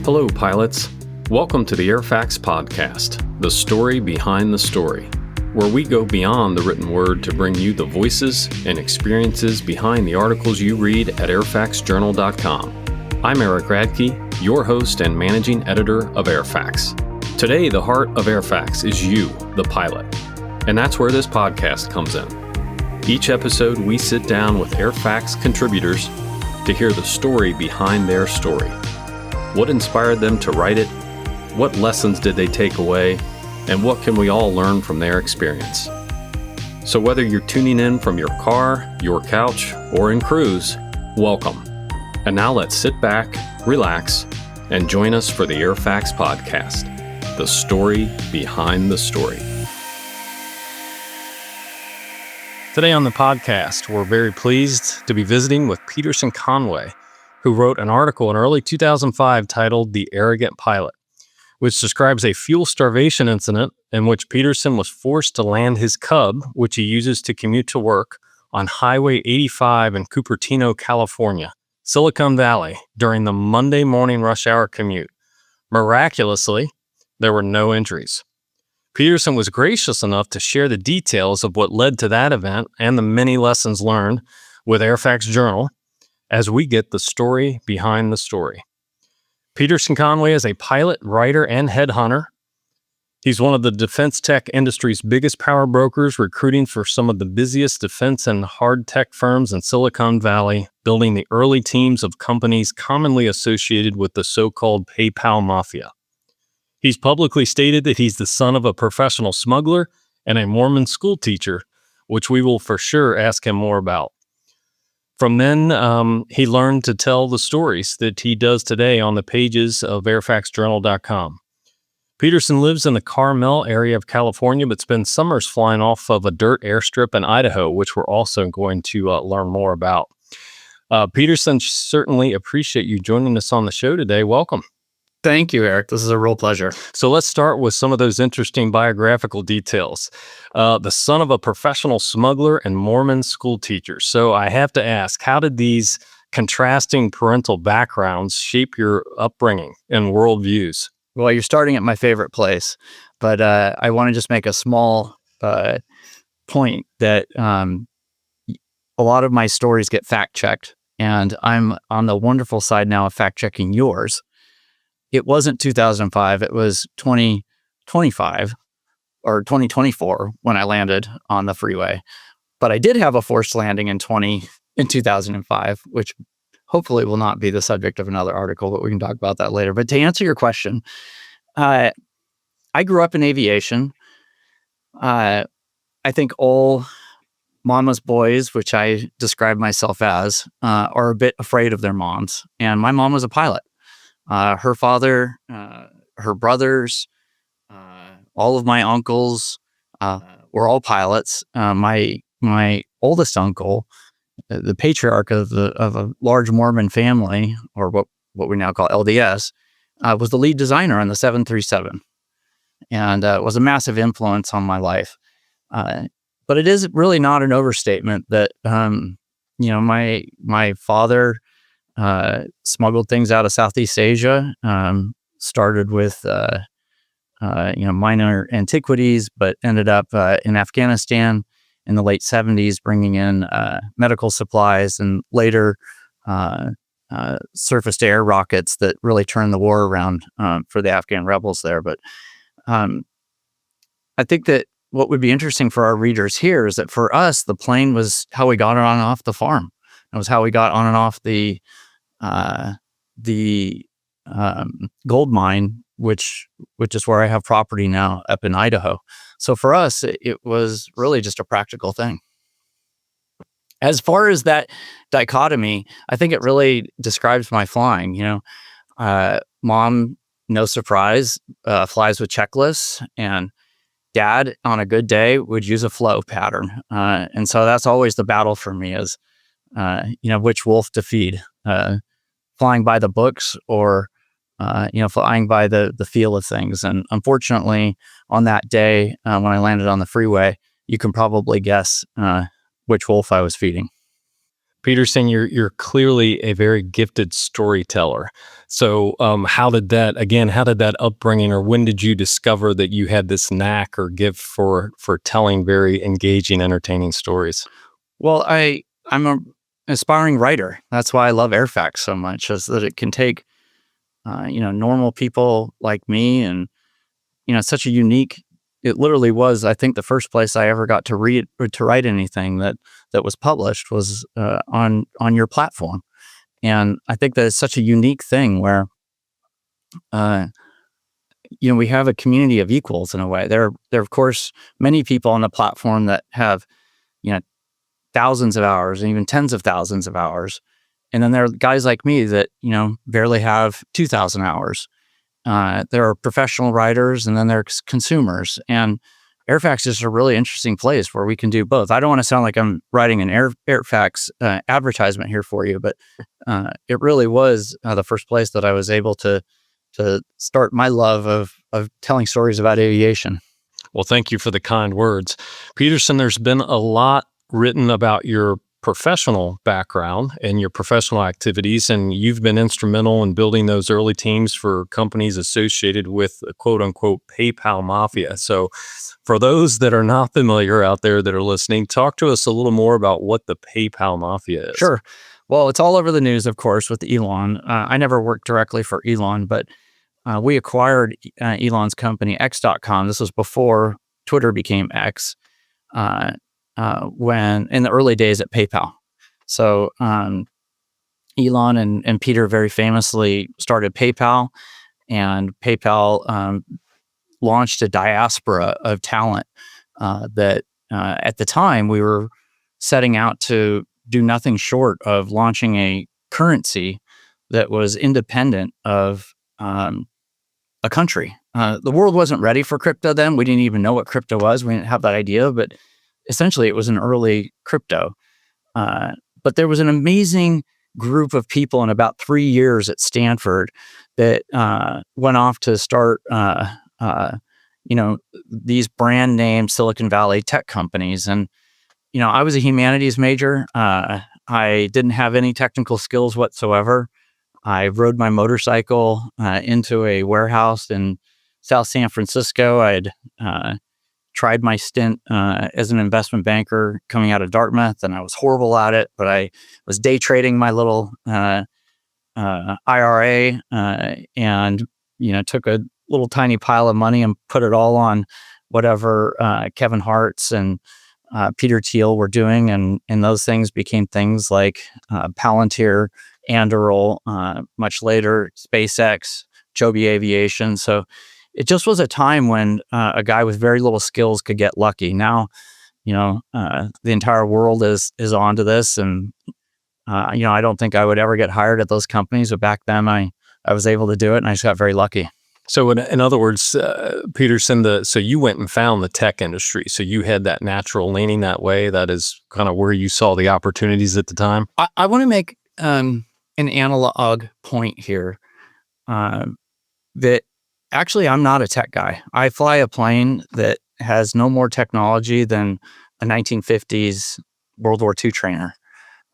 Hello, pilots. Welcome to the Airfax podcast, the story behind the story, where we go beyond the written word to bring you the voices and experiences behind the articles you read at airfaxjournal.com. I'm Eric Radke, your host and managing editor of Airfax. Today, the heart of Airfax is you, the pilot, and that's where this podcast comes in. Each episode, we sit down with Airfax contributors to hear the story behind their story. What inspired them to write it? What lessons did they take away? And what can we all learn from their experience? So whether you're tuning in from your car, your couch, or in Cruz, welcome. And now let's sit back, relax, and join us for the Airfax podcast, the story behind the story. Today on the podcast, we're very pleased to be visiting with Peterson Conway, who wrote an article in early 2005 titled The Arrogant Pilot, which describes a fuel starvation incident in which Peterson was forced to land his Cub, which he uses to commute to work, on Highway 85 in Cupertino, California, Silicon Valley, during the Monday morning rush hour commute. Miraculously, there were no injuries. Peterson was gracious enough to share the details of what led to that event and the many lessons learned with Airfax Journal as we get the story behind the story. Peterson Conway is a pilot, writer, and headhunter. He's one of the defense tech industry's biggest power brokers, recruiting for some of the busiest defense and hard tech firms in Silicon Valley, building the early teams of companies commonly associated with the so-called PayPal Mafia. He's publicly stated that he's the son of a professional smuggler and a Mormon school teacher, which we will for sure ask him more about. From then, he learned to tell the stories that he does today on the pages of airfaxjournal.com. Peterson lives in the Carmel area of California, but spends summers flying off of a dirt airstrip in Idaho, which we're also going to learn more about. Peterson, certainly appreciate you joining us on the show today. Welcome. Thank you, Eric. This is a real pleasure. So let's start with some of those interesting biographical details. The son of a professional smuggler and Mormon school teacher. So I have to ask, how did these contrasting parental backgrounds shape your upbringing and worldviews? Well, you're starting at my favorite place, but I want to just make a small point that a lot of my stories get fact-checked, and I'm on the wonderful side now of fact-checking yours. It wasn't 2005, it was 2025 or 2024 when I landed on the freeway. But I did have a forced landing in 2005, which hopefully will not be the subject of another article, but we can talk about that later. But to answer your question, I grew up in aviation. I think all mama's boys, which I describe myself as, are a bit afraid of their moms. And my mom was a pilot. Her father, her brothers, all of my uncles were all pilots. My oldest uncle, the patriarch of a large Mormon family, or what we now call LDS, was the lead designer on the 737, and was a massive influence on my life. But it is really not an overstatement that my father smuggled things out of Southeast Asia, started with, minor antiquities, but ended up in Afghanistan in the late 70s, bringing in medical supplies, and later surface to air rockets that really turned the war around for the Afghan rebels there. But I think that what would be interesting for our readers here is that for us, the plane was how we got on and off the farm. It was how we got on and off the gold mine, which is where I have property now up in Idaho. So for us, it was really just a practical thing. As far as that dichotomy, I think it really describes my flying. Mom, no surprise, flies with checklists, and Dad, on a good day, would use a flow pattern. And so that's always the battle for me is, which wolf to feed, flying by the books or, flying by the feel of things. And unfortunately, on that day, when I landed on the freeway, you can probably guess which wolf I was feeding. Peterson, you're clearly a very gifted storyteller. So, how did that upbringing, or when did you discover that you had this knack or gift for telling very engaging, entertaining stories? Well, I'm a aspiring writer. That's why I love Airfax so much, is that it can take normal people like me, and it's such a unique. It literally was, I think, the first place I ever got to read or to write anything that was published was on your platform, and I think that it's such a unique thing where uh, we have a community of equals in a way. There are of course many people on the platform that have you know thousands of hours and even tens of thousands of hours. And then there are guys like me that, barely have 2,000 hours. There are professional writers, and then there's consumers. And Airfax is a really interesting place where we can do both. I don't want to sound like I'm writing an Airfax advertisement here for you, but it really was the first place that I was able to start my love of telling stories about aviation. Well, thank you for the kind words. Peterson, there's been a lot written about your professional background and your professional activities, and you've been instrumental in building those early teams for companies associated with the quote unquote PayPal Mafia. So, for those that are not familiar out there that are listening, talk to us a little more about what the PayPal Mafia is. Sure. Well, it's all over the news, of course, with Elon. I never worked directly for Elon, but we acquired Elon's company, X.com. This was before Twitter became X. When in the early days at PayPal. So Elon and Peter very famously started PayPal, and PayPal launched a diaspora of talent that at the time we were setting out to do nothing short of launching a currency that was independent of a country. The world wasn't ready for crypto then. We didn't even know what crypto was. We didn't have that idea, but essentially it was an early crypto. But there was an amazing group of people in about 3 years at Stanford that went off to start, these brand name Silicon Valley tech companies. And, I was a humanities major. I didn't have any technical skills whatsoever. I rode my motorcycle into a warehouse in South San Francisco. I had tried my stint as an investment banker coming out of Dartmouth, and I was horrible at it, but I was day trading my little IRA and, took a little tiny pile of money and put it all on whatever Kevin Hart's and Peter Thiel were doing. And those things became things like Palantir, Anduril, much later, SpaceX, Joby Aviation. So it just was a time when a guy with very little skills could get lucky. Now, the entire world is onto this, and I don't think I would ever get hired at those companies, but back then I was able to do it, and I just got very lucky. So, in other words, Peterson, so you went and found the tech industry. So you had that natural leaning that way. That is kind of where you saw the opportunities at the time. I want to make an analog point here that actually I'm not a tech guy. I fly a plane that has no more technology than a 1950s World War II trainer.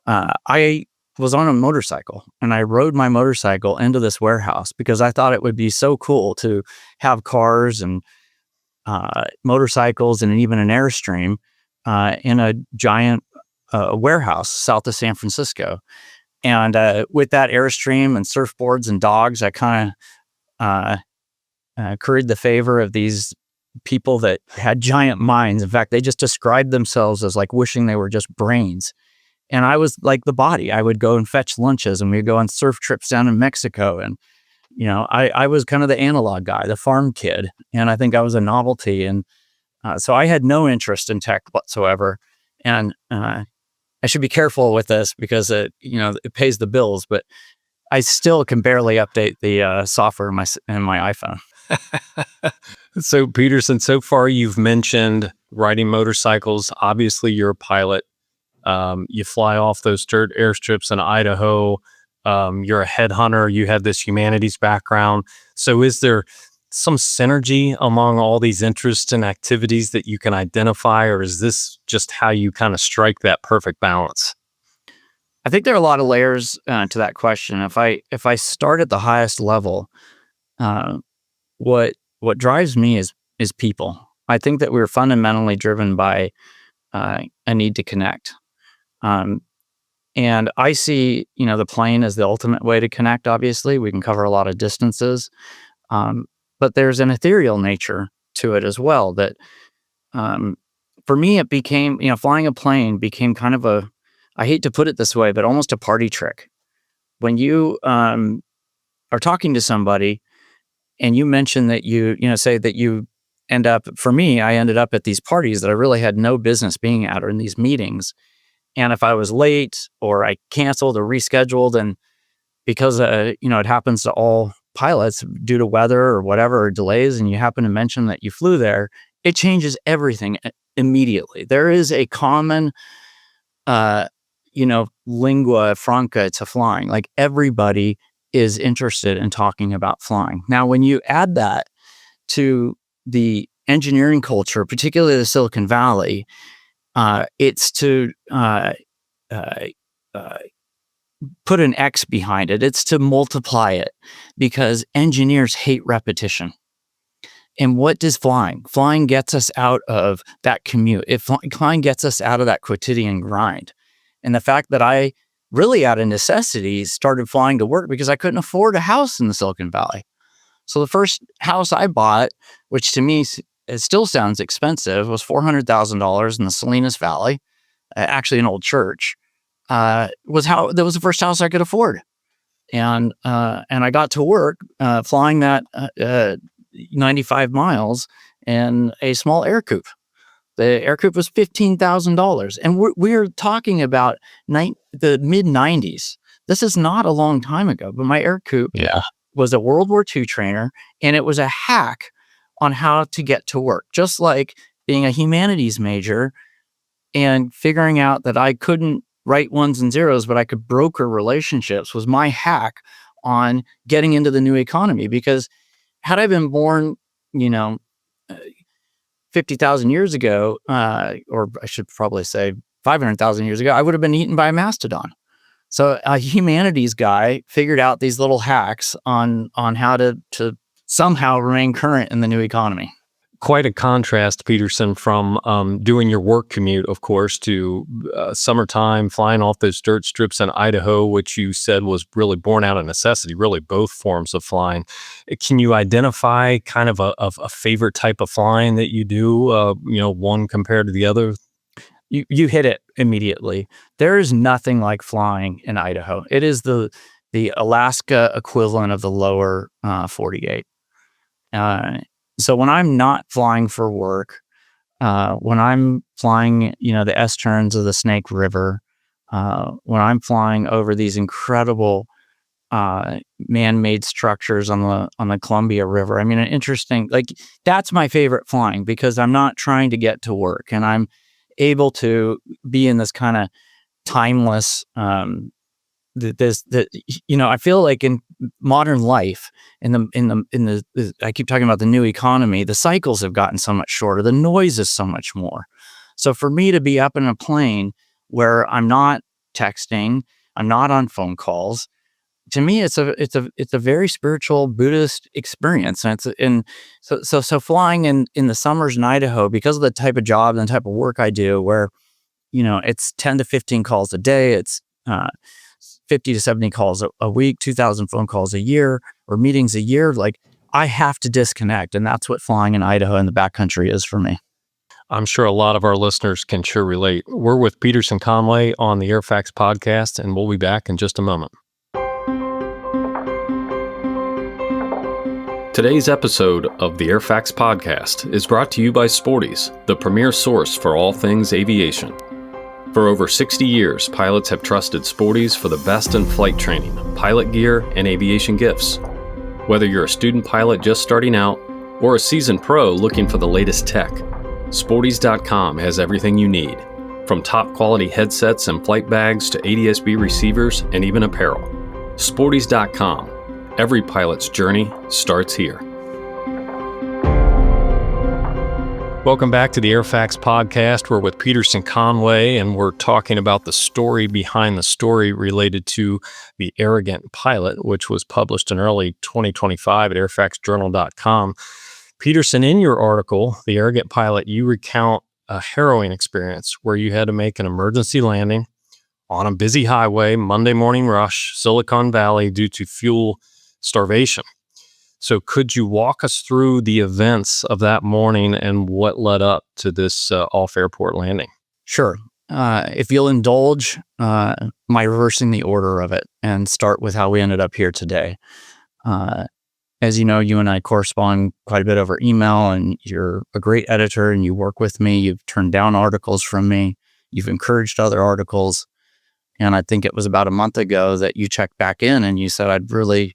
I was on a motorcycle, and I rode my motorcycle into this warehouse because I thought it would be so cool to have cars and motorcycles and even an Airstream in a giant warehouse south of San Francisco. And with that Airstream and surfboards and dogs, I kind of curried the favor of these people that had giant minds. In fact, they just described themselves as like wishing they were just brains. And I was like the body. I would go and fetch lunches, and we'd go on surf trips down in Mexico. And, I was kind of the analog guy, the farm kid. And I think I was a novelty. And so I had no interest in tech whatsoever. And I should be careful with this because it pays the bills, but I still can barely update the software in my iPhone. So, Peterson, so far you've mentioned riding motorcycles. Obviously, you're a pilot. You fly off those dirt airstrips in Idaho. You're a headhunter. You have this humanities background. So is there some synergy among all these interests and activities that you can identify, or is this just how you kind of strike that perfect balance? I think there are a lot of layers to that question. If I start at the highest level, what drives me is people. I think that we're fundamentally driven by a need to connect. And I see, the plane as the ultimate way to connect. Obviously, we can cover a lot of distances, but there's an ethereal nature to it as well. That for me, it became, flying a plane became kind of I hate to put it this way, but almost a party trick. When you are talking to somebody and you mention that say that you end up, for me, I ended up at these parties that I really had no business being at, or in these meetings. And if I was late or I canceled or rescheduled, and because, it happens to all pilots due to weather or whatever, or delays, and you happen to mention that you flew there, it changes everything immediately. There is a common, lingua franca to flying. Like, everybody is interested in talking about flying. Now, when you add that to the engineering culture, particularly the Silicon Valley, it's to put an X behind it. It's to multiply it, because engineers hate repetition. And what does flying? Flying gets us out of that commute. Flying gets us out of that quotidian grind. And the fact that I really, out of necessity, started flying to work because I couldn't afford a house in the Silicon Valley. So the first house I bought, which to me it still sounds expensive, was $400,000 in the Salinas Valley, actually an old church. That was the first house I could afford, and I got to work flying that 95 miles in a small air coupe. The air coupe was $15,000, and we're talking about the mid 90s. This is not a long time ago, but my air coupe was a World War II trainer, and it was a hack on how to get to work. Just like being a humanities major and figuring out that I couldn't write ones and zeros, but I could broker relationships, was my hack on getting into the new economy. Because had I been born, 50,000 years ago, or I should probably say 500,000 years ago, I would have been eaten by a mastodon. So a humanities guy figured out these little hacks on how to somehow remain current in the new economy. Quite a contrast, Peterson, from doing your work commute, of course, to summertime, flying off those dirt strips in Idaho, which you said was really born out of necessity, really both forms of flying. Can you identify kind of a favorite type of flying that you do, one compared to the other? You hit it immediately. There is nothing like flying in Idaho. It is the Alaska equivalent of the lower 48. So when I'm not flying for work, when I'm flying, the S turns of the Snake River, when I'm flying over these incredible man-made structures on the Columbia River, I mean, an interesting, that's my favorite flying, because I'm not trying to get to work, and I'm able to be in this kind of timeless, I feel like in modern life, in the I keep talking about the new economy, the cycles have gotten so much shorter, the noise is so much more. So for me to be up in a plane where I'm not texting, I'm not on phone calls, to me it's a very spiritual Buddhist experience. And so flying in the summers in Idaho, because of the type of job and the type of work I do, where it's 10 to 15 calls a day, it's 50 to 70 calls a week, 2,000 phone calls a year, or meetings a year. I have to disconnect. And that's what flying in Idaho in the backcountry is for me. I'm sure a lot of our listeners can sure relate. We're with Peterson Conway on the Airfax podcast, and we'll be back in just a moment. Today's episode of the Airfax podcast is brought to you by Sporties, the premier source for all things aviation. For over 60 years, pilots have trusted Sporties for the best in flight training, pilot gear, and aviation gifts. Whether you're a student pilot just starting out or a seasoned pro looking for the latest tech, Sporties.com has everything you need, from top quality headsets and flight bags to ADS-B receivers and even apparel. Sporties.com. Every pilot's journey starts here. Welcome back to the Airfax podcast. We're with Peterson Conway, and we're talking about the story behind the story related to the Arrogant Pilot, which was published in early 2025 at airfaxjournal.com. Peterson, in your article, The Arrogant Pilot, you recount a harrowing experience where you had to make an emergency landing on a busy highway, Monday morning rush, Silicon Valley, due to fuel starvation. So could you walk us through the events of that morning and what led up to this off-airport landing? Sure. If you'll indulge my reversing the order of it and start with how we ended up here today. As you know, you and I correspond quite a bit over email, and you're a great editor and you work with me. You've turned down articles from me. You've encouraged other articles. And I think it was about a month ago that you checked back in and you said, I'd really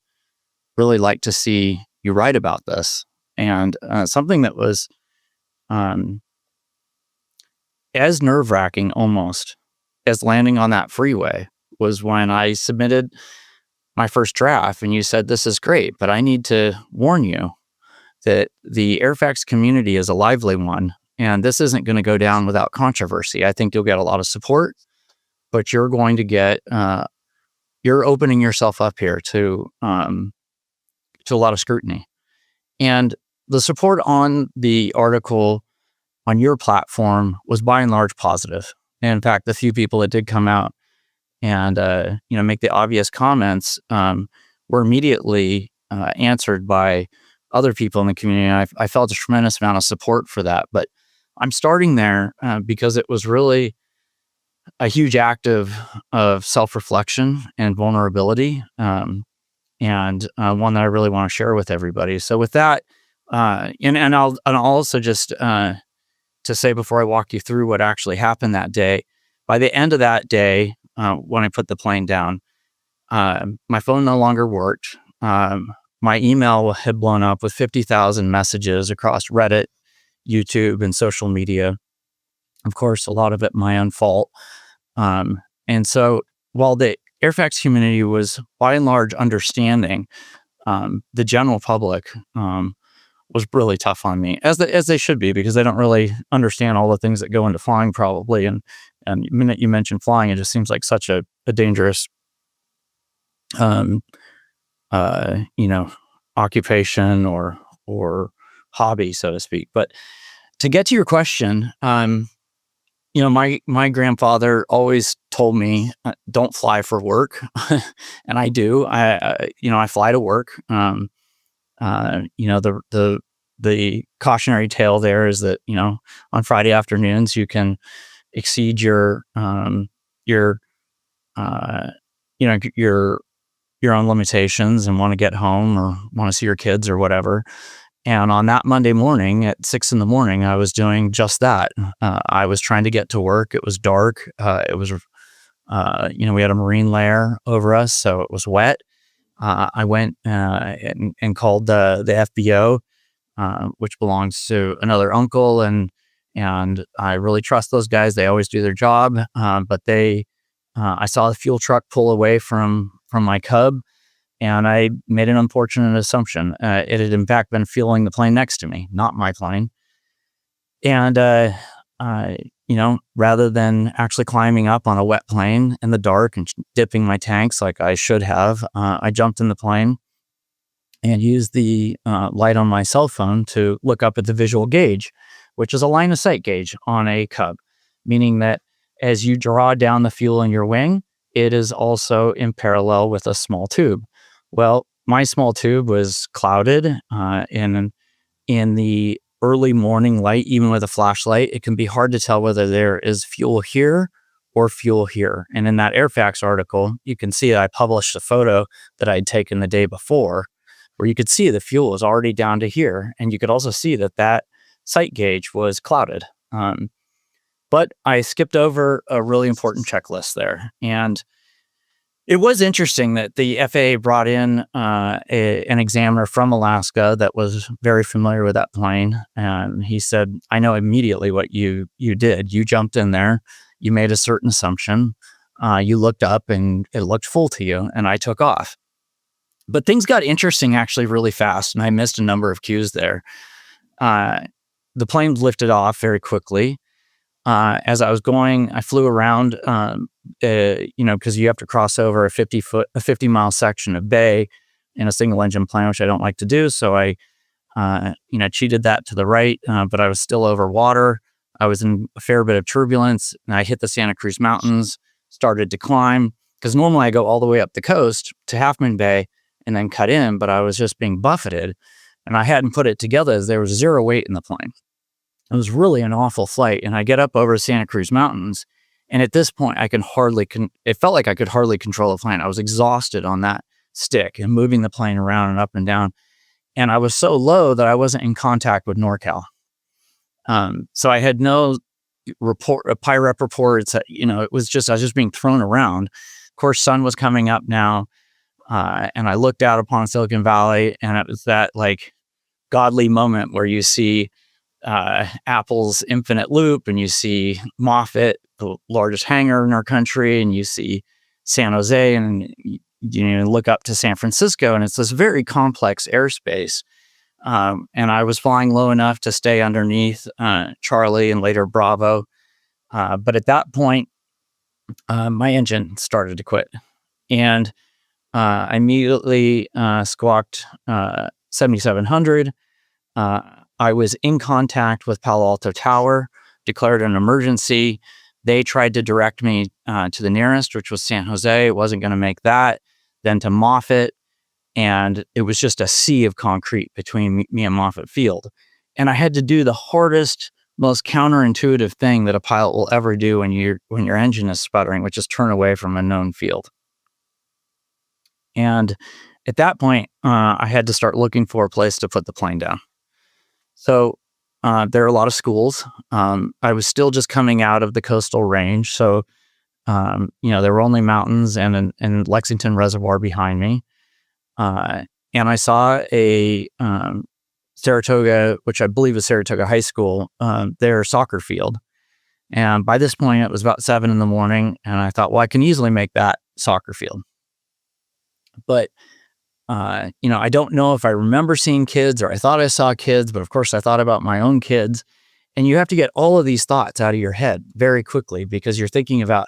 like to see you write about this. And something that was as nerve-wracking almost as landing on that freeway was when I submitted my first draft and you said, this is great, but I need to warn you that the Airfax community is a lively one, and this isn't going to go down without controversy. I think you'll get a lot of support, but you're going to get, you're opening yourself up here to a lot of scrutiny. And the support on the article on your platform was by and large positive. And in fact, the few people that did come out and make the obvious comments were immediately answered by other people in the community. And I felt a tremendous amount of support for that. But I'm starting there because it was really a huge act of self-reflection and vulnerability. And one that I really want to share with everybody. So with that, and I'll also just to say before I walk you through what actually happened that day, by the end of that day, when I put the plane down, my phone no longer worked. My email had blown up with 50,000 messages across Reddit, YouTube, and social media. Of course, a lot of it my own fault. And so while the Airfax community was by and large understanding, the general public was really tough on me, as they should be, because they don't really understand all the things that go into flying probably. And the minute you mention flying, it just seems like such a dangerous, occupation or hobby, so to speak. But to get to your question, my grandfather always told me, don't fly for work. And I do. I fly to work. The cautionary tale there is that, on Friday afternoons, you can exceed your own limitations and want to get home or want to see your kids or whatever. And on that Monday morning at 6 a.m, I was doing just that. I was trying to get to work. It was dark. It was, we had a marine layer over us, so it was wet. I went and called the FBO, which belongs to another uncle, and I really trust those guys. They always do their job. But I saw the fuel truck pull away from my Cub. And I made an unfortunate assumption. It had in fact been fueling the plane next to me, not my plane. And, rather than actually climbing up on a wet plane in the dark and dipping my tanks like I should have, I jumped in the plane and used the light on my cell phone to look up at the visual gauge, which is a line of sight gauge on a Cub, meaning that as you draw down the fuel in your wing, it is also in parallel with a small tube. Well, my small tube was clouded in the early morning light. Even with a flashlight, it can be hard to tell whether there is fuel here or fuel here. And in that Airfax article, you can see that I published a photo that I'd taken the day before, where you could see the fuel was already down to here. And you could also see that sight gauge was clouded. But I skipped over a really important checklist there. And it was interesting that the FAA brought in an examiner from Alaska that was very familiar with that plane. And he said, I know immediately what you did. You jumped in there. You made a certain assumption. You looked up and it looked full to you, and I took off. But things got interesting actually really fast, and I missed a number of cues there. the plane lifted off very quickly. As I was going, I flew around, because you have to cross over a 50-mile section of bay in a single engine plane, which I don't like to do. So I, cheated that to the right, but I was still over water. I was in a fair bit of turbulence, and I hit the Santa Cruz Mountains, started to climb, because normally I go all the way up the coast to Half Moon Bay and then cut in, but I was just being buffeted, and I hadn't put it together as there was zero weight in the plane. It was really an awful flight, and I get up over Santa Cruz Mountains, and at this point, it felt like I could hardly control the plane. I was exhausted on that stick and moving the plane around and up and down, and I was so low that I wasn't in contact with NorCal. So I had no PIREP reports. It was just, I was just being thrown around. Of course, sun was coming up now, and I looked out upon Silicon Valley, and it was that like godly moment where you see Apple's Infinite Loop, and you see Mafia, the largest hangar in our country, and you see San Jose, and you look up to San Francisco, and it's this very complex airspace. And I was flying low enough to stay underneath Charlie and later Bravo. But at that point, my engine started to quit. And I immediately squawked 7700. I was in contact with Palo Alto Tower, declared an emergency. They tried to direct me to the nearest, which was San Jose. It wasn't going to make that. Then to Moffett. And it was just a sea of concrete between me and Moffett Field. And I had to do the hardest, most counterintuitive thing that a pilot will ever do when your engine is sputtering, which is turn away from a known field. And at that point, I had to start looking for a place to put the plane down. So there are a lot of schools. I was still just coming out of the coastal range. So, there were only mountains and Lexington Reservoir behind me. And I saw a Saratoga, which I believe is Saratoga High School, their soccer field. And by this point, it was about 7 a.m. And I thought, well, I can easily make that soccer field. But, I don't know if I remember seeing kids or I thought I saw kids, but of course I thought about my own kids. And you have to get all of these thoughts out of your head very quickly, because you're thinking about,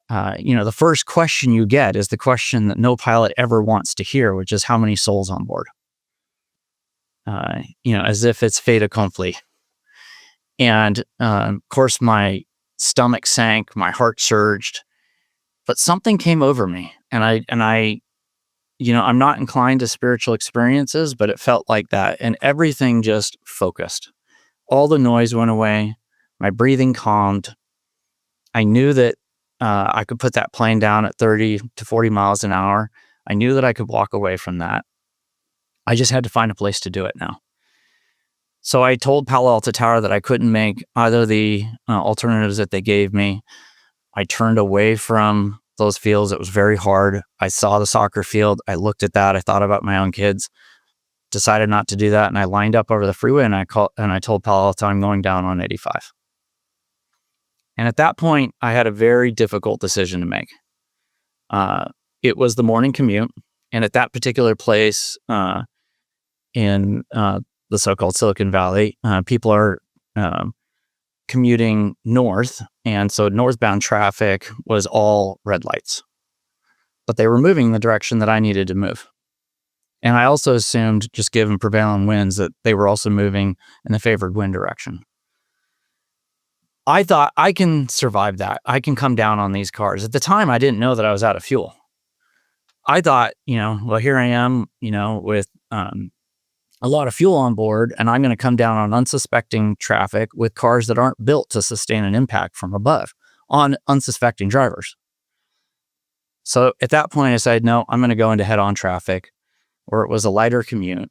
the first question you get is the question that no pilot ever wants to hear, which is how many souls on board, as if it's fait accompli. And, of course, my stomach sank, my heart surged, but something came over me, and I, I'm not inclined to spiritual experiences, but it felt like that. And everything just focused. All the noise went away. My breathing calmed. I knew that I could put that plane down at 30 to 40 miles an hour. I knew that I could walk away from that. I just had to find a place to do it now. So I told Palo Alto Tower that I couldn't make either the alternatives that they gave me. I turned away from those fields. It was very hard. I saw the soccer field. I looked at that. I thought about my own kids, decided not to do that. And I lined up over the freeway, and I told Palo Alto I'm going down on 85. And at that point, I had a very difficult decision to make. It was the morning commute. And at that particular place in the so-called Silicon Valley, people are commuting north. And so northbound traffic was all red lights. But they were moving in the direction that I needed to move. And I also assumed, just given prevailing winds, that they were also moving in the favored wind direction. I thought, I can survive that. I can come down on these cars. At the time, I didn't know that I was out of fuel. I thought, well, here I am, with a lot of fuel on board, and I'm going to come down on unsuspecting traffic with cars that aren't built to sustain an impact from above on unsuspecting drivers. So at that point, I decided, no, I'm going to go into head-on traffic, where it was a lighter commute.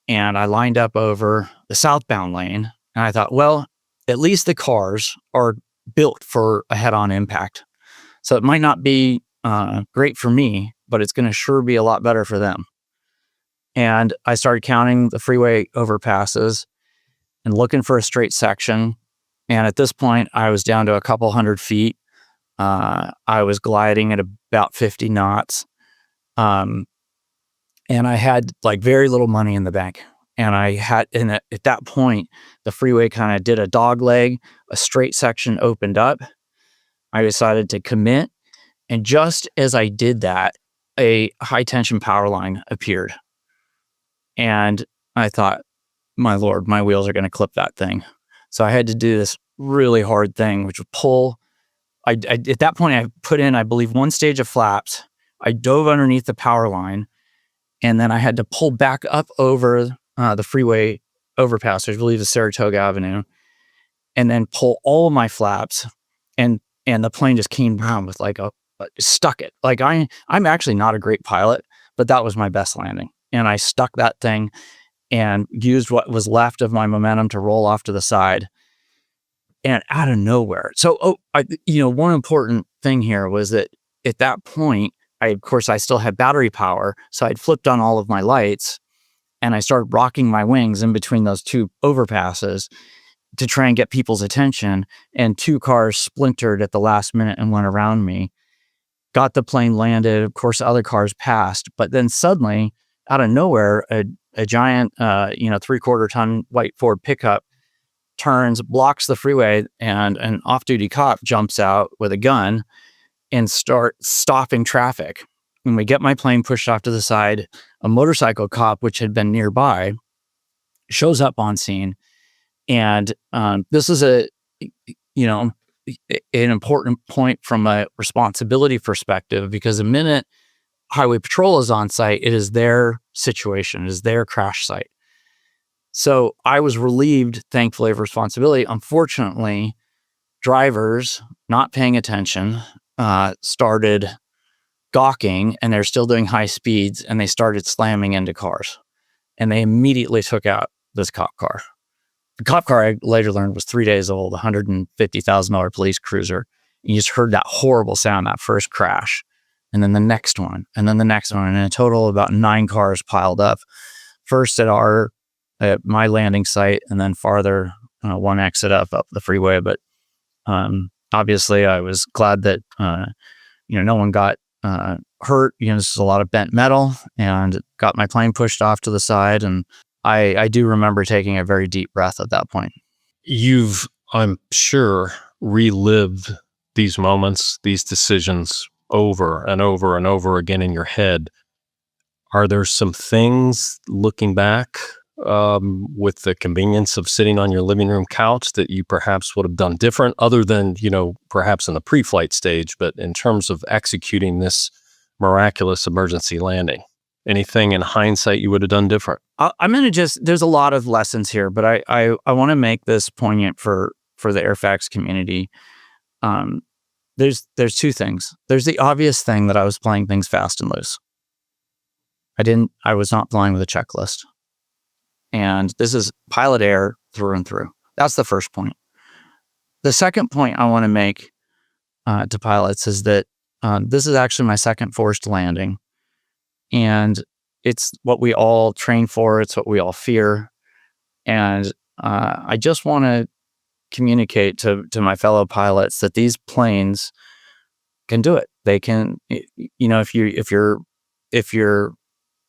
And I lined up over the southbound lane, and I thought, well, at least the cars are built for a head-on impact. So it might not be great for me, but it's going to sure be a lot better for them. And I started counting the freeway overpasses and looking for a straight section. And at this point, I was down to a couple 100 feet. I was gliding at about 50 knots. And I had like very little money in the bank. And at that point, the freeway kind of did a dog leg, a straight section opened up. I decided to commit. And just as I did that, a high tension power line appeared. And I thought, my Lord, my wheels are going to clip that thing. So I had to do this really hard thing, which would pull. At that point, I put in, I believe, one stage of flaps. I dove underneath the power line, and then I had to pull back up over the freeway overpass, which I believe is Saratoga Avenue, and then pull all of my flaps, and the plane just came down with like stuck it. Like I'm actually not a great pilot, but that was my best landing, and I stuck that thing and used what was left of my momentum to roll off to the side. And out of nowhere. So, one important thing here was that at that point, I still had battery power. So I'd flipped on all of my lights and I started rocking my wings in between those two overpasses to try and get people's attention. And two cars splintered at the last minute and went around me. Got the plane landed. Of course, other cars passed. But then suddenly, out of nowhere, a giant, 3/4 ton white Ford pickup turns, blocks the freeway, and an off-duty cop jumps out with a gun and starts stopping traffic. When we get my plane pushed off to the side, a motorcycle cop, which had been nearby, shows up on scene. And this is an important point from a responsibility perspective, because the minute Highway Patrol is on site, it is their situation, it is their crash site. So I was relieved, thankfully, of responsibility. Unfortunately, drivers not paying attention started gawking, and they're still doing high speeds, and they started slamming into cars. And they immediately took out this cop car. The cop car, I later learned, was 3 days old, $150,000 police cruiser. And you just heard that horrible sound, that first crash, and then the next one, and then the next one. And in a total, about 9 cars piled up. First at my landing site, and then farther one exit up the freeway. But obviously, I was glad that no one got hurt. This is a lot of bent metal, and got my plane pushed off to the side. And I do remember taking a very deep breath at that point. You've, I'm sure, relived these moments, these decisions over and over and over again in your head. Are there some things, looking back, with the convenience of sitting on your living room couch, that you perhaps would have done different, other than, perhaps in the pre-flight stage, but in terms of executing this miraculous emergency landing? Anything in hindsight you would have done different? I'm going to there's a lot of lessons here, but I want to make this poignant for the Airfax community. There's two things. There's the obvious thing that I was playing things fast and loose. I was not flying with a checklist. And this is pilot error through and through. That's the first point. The second point I want to make to pilots is that this is actually my second forced landing. And it's what we all train for. It's what we all fear. And I just want to communicate to my fellow pilots that these planes can do it. They can, if you're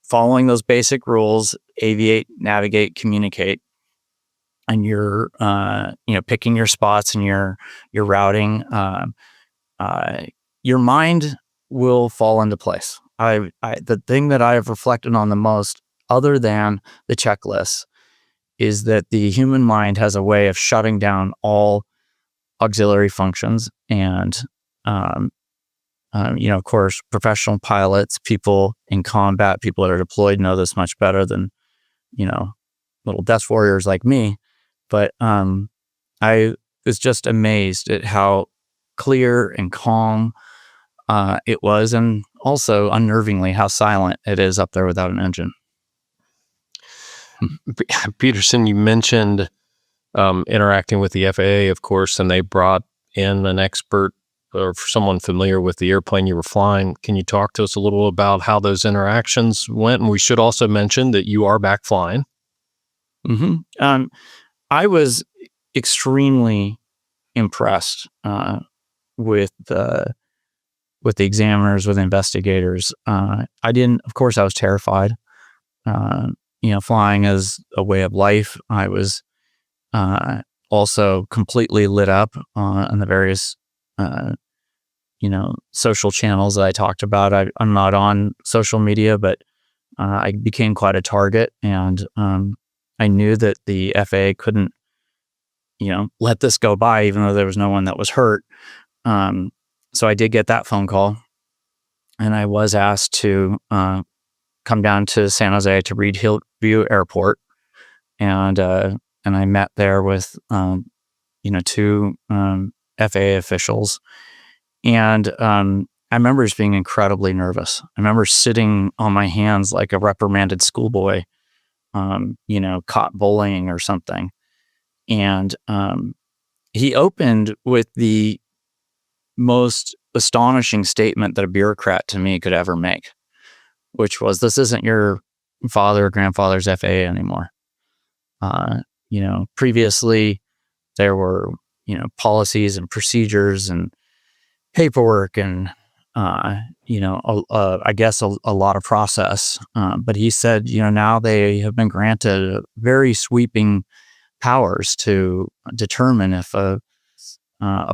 following those basic rules, aviate, navigate, communicate, and you're picking your spots and your routing, your mind will fall into place. The thing that I have reflected on the most, other than the checklist, is that the human mind has a way of shutting down all auxiliary functions. And of course, professional pilots, people in combat, people that are deployed know this much better than, little death warriors like me. But I was just amazed at how clear and calm it was, and also unnervingly how silent it is up there without an engine. Peterson, you mentioned interacting with the FAA, of course, and they brought in an expert or someone familiar with the airplane you were flying. Can you talk to us a little about how those interactions went? And we should also mention that you are back flying. Mm-hmm. I was extremely impressed with the examiners, with investigators. Of course, I was terrified. flying as a way of life. I was also completely lit up on the various, social channels that I talked about. I'm not on social media, but I became quite a target, and I knew that the FAA couldn't, let this go by, even though there was no one that was hurt. So I did get that phone call, and I was asked to come down to San Jose to Reed Hillview Airport, and I met there with two FAA officials, and I remember just being incredibly nervous. I remember sitting on my hands like a reprimanded schoolboy, caught bullying or something. And he opened with the most astonishing statement that a bureaucrat to me could ever make, which was, "This isn't your father or grandfather's FAA anymore." Previously there were, policies and procedures and paperwork and, I guess a lot of process. But he said, now they have been granted very sweeping powers to determine if a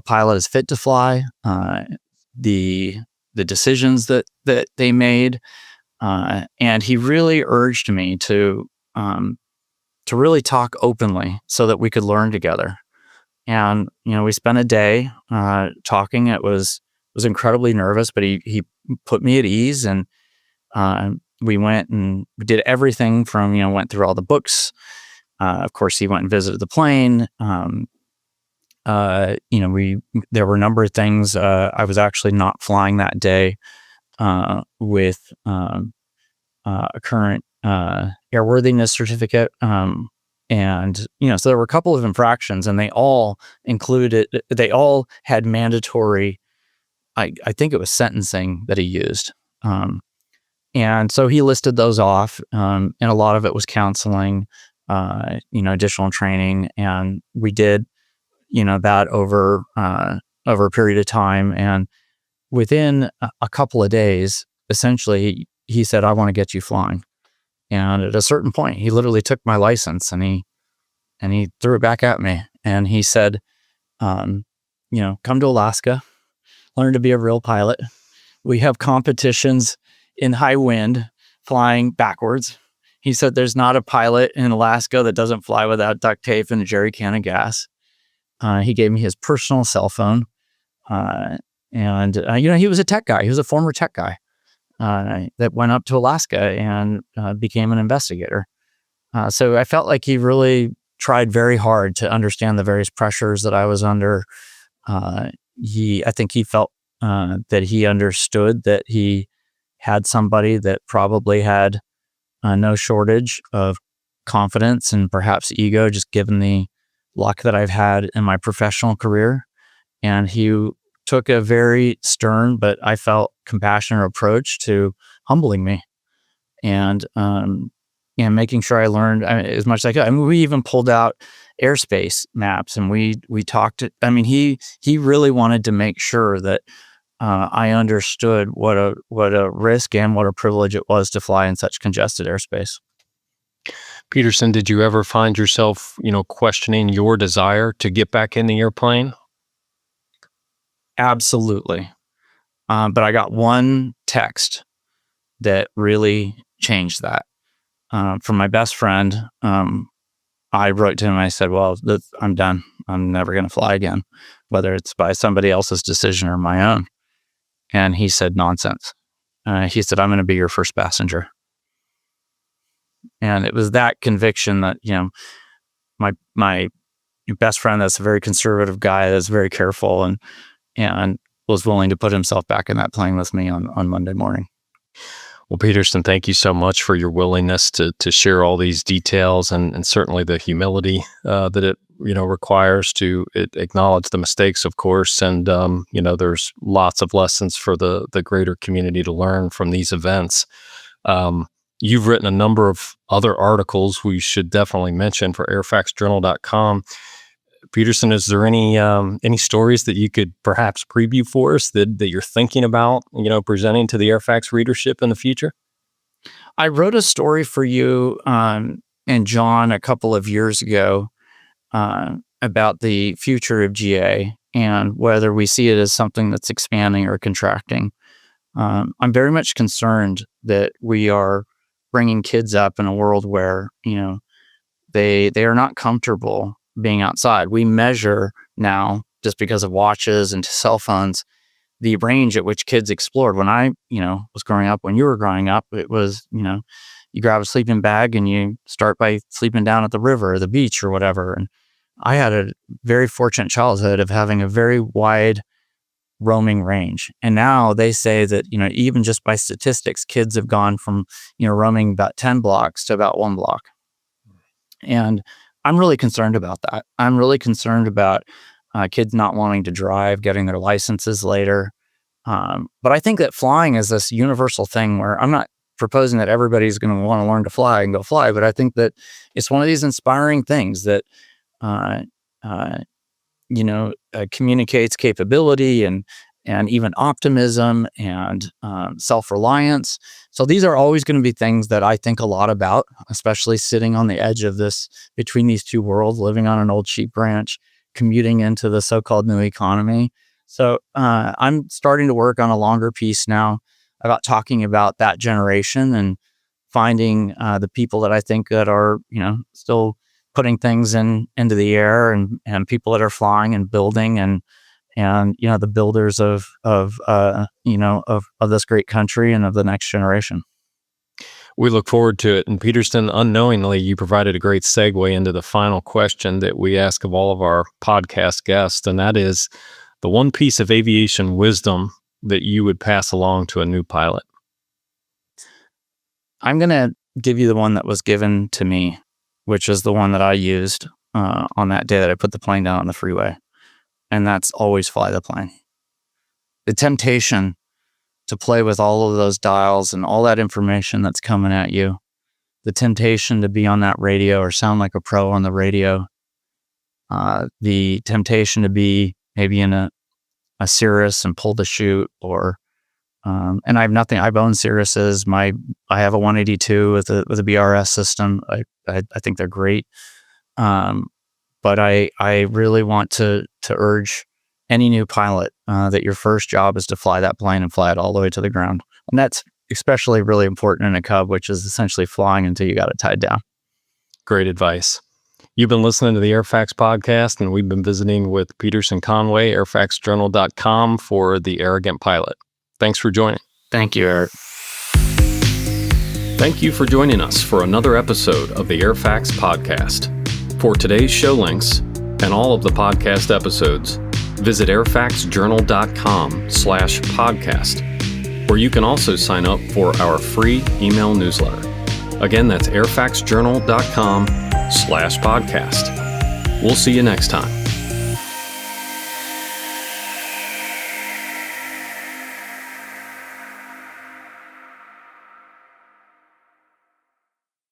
pilot is fit to fly, the decisions that they made. And he really urged me to really talk openly so that we could learn together. And, we spent a day talking. It was incredibly nervous, but he put me at ease, and we went and we did everything from, went through all the books. Of course, he went and visited the plane. There were a number of things. I was actually not flying that day with a current airworthiness certificate. And, so there were a couple of infractions, and they all had mandatory, I think it was sentencing that he used. And so he listed those off, and a lot of it was counseling, additional training. And we did, that over a period of time. And within a couple of days, essentially, he said, "I want to get you flying." And at a certain point, he literally took my license and he threw it back at me. And he said, "Come to Alaska, learn to be a real pilot. We have competitions in high wind flying backwards." He said, "There's not a pilot in Alaska that doesn't fly without duct tape and a jerry can of gas." He gave me his personal cell phone. He was a tech guy. He was a former tech guy that went up to Alaska and became an investigator. So I felt like he really tried very hard to understand the various pressures that I was under. I think he felt that he understood that he had somebody that probably had no shortage of confidence and perhaps ego, just given the luck that I've had in my professional career. And he took a very stern, but I felt compassionate approach to humbling me and making sure I learned as much as I could. I mean, we even pulled out airspace maps, and we talked. He really wanted to make sure that I understood what a risk and what a privilege it was to fly in such congested airspace. Peterson, did you ever find yourself, questioning your desire to get back in the airplane? Absolutely. But I got one text that really changed that. From my best friend, I wrote to him. I said, "Well, I'm done. I'm never going to fly again, whether it's by somebody else's decision or my own." And he said, "Nonsense." He said, "I'm going to be your first passenger." And it was that conviction that, my best friend, that's a very conservative guy, that's very careful, and was willing to put himself back in that plane with me on Monday morning. Well, Peterson, thank you so much for your willingness to share all these details, and certainly the humility that it requires to acknowledge the mistakes, of course. And there's lots of lessons for the greater community to learn from these events. You've written a number of other articles we should definitely mention for airfaxjournal.com. Peterson, is there any stories that you could perhaps preview for us that you're thinking about, presenting to the Airfax readership in the future? I wrote a story for you and John a couple of years ago about the future of GA and whether we see it as something that's expanding or contracting. I'm very much concerned that we are bringing kids up in a world where, they are not comfortable being outside. We measure now, just because of watches and cell phones, the range at which kids explored. When I, was growing up, when you were growing up, it was, you grab a sleeping bag and you start by sleeping down at the river or the beach or whatever. And I had a very fortunate childhood of having a very wide roaming range. And now they say that, even just by statistics, kids have gone from, roaming about 10 blocks to about 1 block. And I'm really concerned about that. I'm really concerned about kids not wanting to drive, getting their licenses later. But I think that flying is this universal thing where I'm not proposing that everybody's going to want to learn to fly and go fly, but I think that it's one of these inspiring things that, communicates capability and even optimism and self-reliance. So these are always going to be things that I think a lot about, especially sitting on the edge of this, between these two worlds, living on an old sheep ranch, commuting into the so-called new economy. So I'm starting to work on a longer piece now about talking about that generation and finding the people that I think that are, still putting things into the air and people that are flying and building and the builders of this great country and of the next generation. We look forward to it. And Peterson, unknowingly, you provided a great segue into the final question that we ask of all of our podcast guests, and that is the one piece of aviation wisdom that you would pass along to a new pilot. I'm going to give you the one that was given to me, which is the one that I used on that day that I put the plane down on the freeway. And that's always fly the plane. The temptation to play with all of those dials and all that information that's coming at you, the temptation to be on that radio or sound like a pro on the radio, the temptation to be maybe in a Cirrus and pull the chute, or and I've owned Cirruses. I have a 182 with a BRS system. I think they're great. But I really want to urge any new pilot that your first job is to fly that plane and fly it all the way to the ground. And that's especially really important in a Cub, which is essentially flying until you got it tied down. Great advice. You've been listening to the Airfax podcast, and we've been visiting with Peterson Conway, airfaxjournal.com, for The Arrogant Pilot. Thanks for joining. Thank you, Eric. Thank you for joining us for another episode of the Airfax podcast. For today's show links and all of the podcast episodes, visit airfaxjournal.com/podcast, where you can also sign up for our free email newsletter. Again, that's airfaxjournal.com/podcast. We'll see you next time.